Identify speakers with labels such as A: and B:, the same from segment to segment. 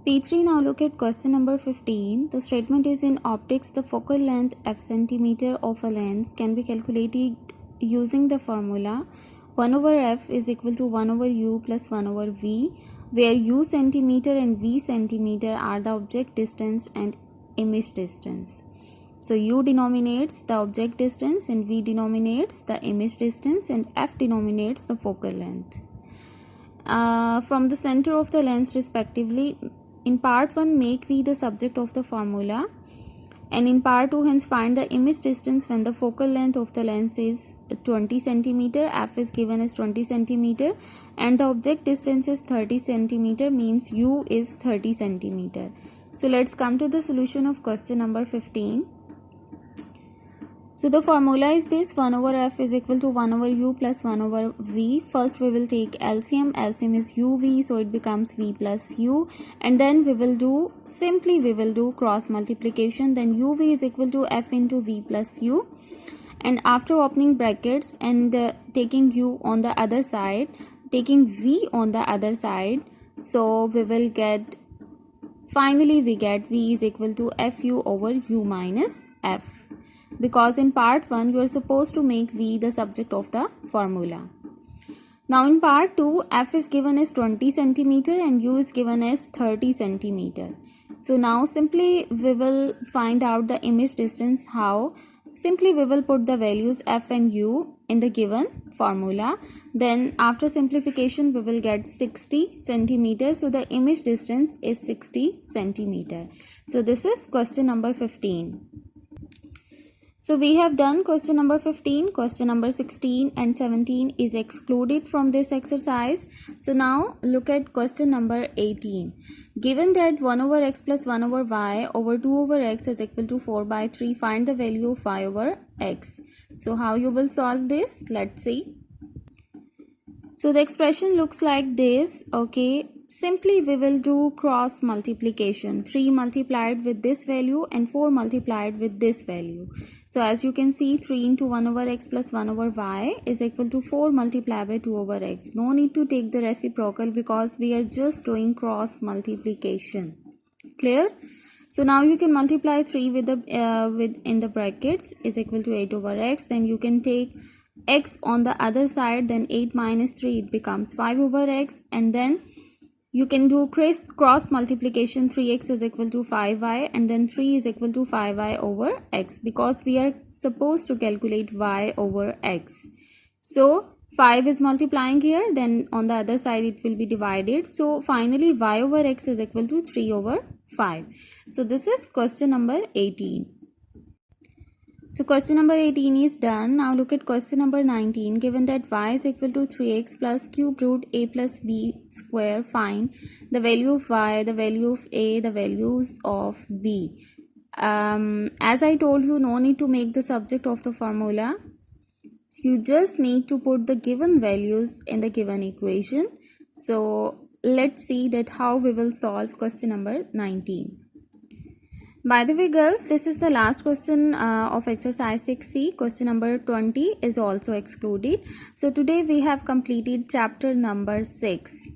A: P3, now look at question number 15. The statement is in optics, the focal length f centimeter of a lens can be calculated using the formula 1 over f is equal to 1 over u plus 1 over v, where u centimeter and v centimeter are the object distance and image distance. So u denominates the object distance and v denominates the image distance and f denominates the focal length. From the center of the lens respectively. In part 1, make v the subject of the formula, and in part 2, hence find the image distance when the focal length of the lens is 20 centimeter, f is given as 20 centimeter, and the object distance is 30 centimeter, means u is 30 centimeter. So let's come to the solution of question number 15. So the formula is this: 1 over f is equal to 1 over u plus 1 over v. First we will take LCM. LCM is uv, so it becomes v plus u. And then we will do cross multiplication. Then uv is equal to f into v plus u. And after opening brackets and taking u on the other side, taking v on the other side, so we will get, finally we get v is equal to fu over u minus f. Because in part 1 you are supposed to make v the subject of the formula. Now in part 2, f is given as 20 centimeter and u is given as 30 centimeter. So now simply we will find out the image distance. How? Simply we will put the values f and u in the given formula. Then after simplification we will get 60 centimeter. So the image distance is 60 centimeter. So this is question number 15. So we have done question number 15, question number 16 and 17 is excluded from this exercise. So now look at question number 18. Given that 1 over x plus 1 over y over 2 over x is equal to 4 by 3, find the value of y over x. So how you will solve this? Let's see. So the expression looks like this, okay. Simply we will do cross multiplication. 3 multiplied with this value and 4 multiplied with this value. So as you can see, 3 into 1 over x plus 1 over y is equal to 4 multiplied by 2 over x. No need to take the reciprocal because we are just doing cross multiplication. Clear? So now you can multiply 3 with in the brackets is equal to 8 over x. Then you can take x on the other side. Then 8 minus 3, it becomes 5 over x. And then you can do cross multiplication. 3x is equal to 5y and then 3 is equal to 5y over x, because we are supposed to calculate y over x. So 5 is multiplying here, then on the other side it will be divided. So finally y over x is equal to 3 over 5. So this is question number 18. So question number 18 is done. Now look at question number 19. Given that y is equal to 3x plus cube root a plus b square, find the value of y, the value of a, the values of b. As I told you, no need to make the subject of the formula. You just need to put the given values in the given equation. So let's see that how we will solve question number 19. By the way girls, this is the last question of exercise 6C. Question number 20 is also excluded. So today we have completed chapter number 6.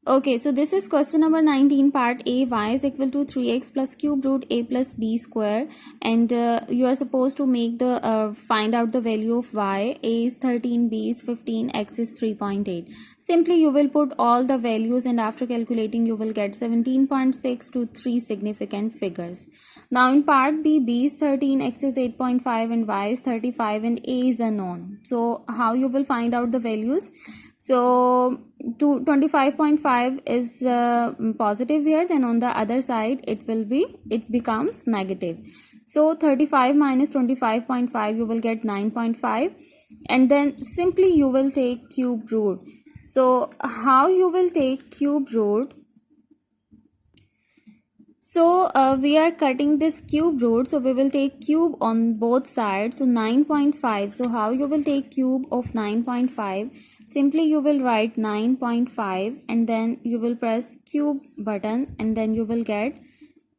A: Okay, so this is question number 19, part A. Y is equal to 3x plus cube root a plus b square, and you are supposed to make the find out the value of y. A is 13, b is 15, x is 3.8. Simply you will put all the values and after calculating you will get 17.6 to 3 significant figures. Now in part B, b is 13, x is 8.5 and y is 35 and a is unknown. So how you will find out the values? So 25.5 is positive here, then on the other side it becomes negative. So 35 minus 25.5, you will get 9.5, and then simply you will take cube root. So how you will take cube root? So we are cutting this cube root, so we will take cube on both sides. So 9.5. So how you will take cube of 9.5? Simply you will write 9.5 and then you will press cube button and then you will get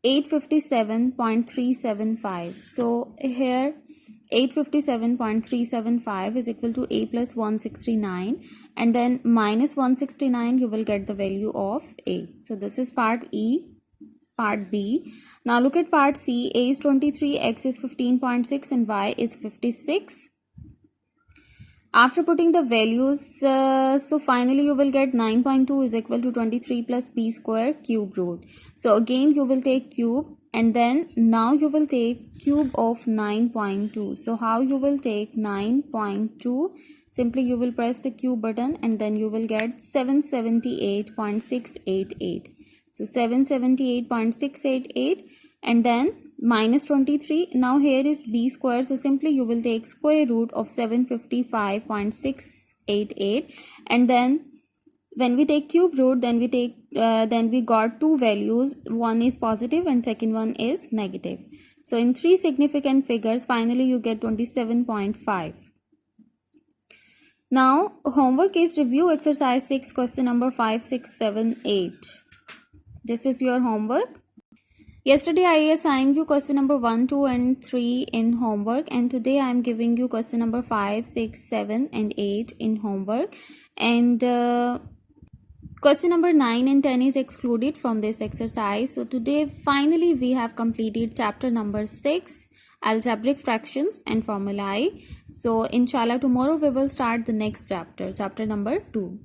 A: 857.375. So here 857.375 is equal to a plus 169, and then minus 169 you will get the value of a. So this is part E. Part B. Now look at part C. A is 23, X is 15.6 and Y is 56. After putting the values, so finally you will get 9.2 is equal to 23 plus B square cube root. So again you will take cube, and then now you will take cube of 9.2. So how you will take 9.2? Simply you will press the cube button and then you will get 778.688. So 778.688, and then minus 23. Now here is b square, so simply you will take square root of 755.688, and then when we take cube root, then we take then we got two values, one is positive and second one is negative. So in three significant figures, finally you get 27.5. Now homework is review exercise 6, question number 5, 6, 7, 8. This is your homework. Yesterday I assigned you question number 1, 2 and 3 in homework, and today I am giving you question number 5, 6, 7 and 8 in homework, and question number 9 and 10 is excluded from this exercise. So today finally we have completed chapter number 6, algebraic fractions and formulae. So inshallah tomorrow we will start the next chapter, chapter number 2.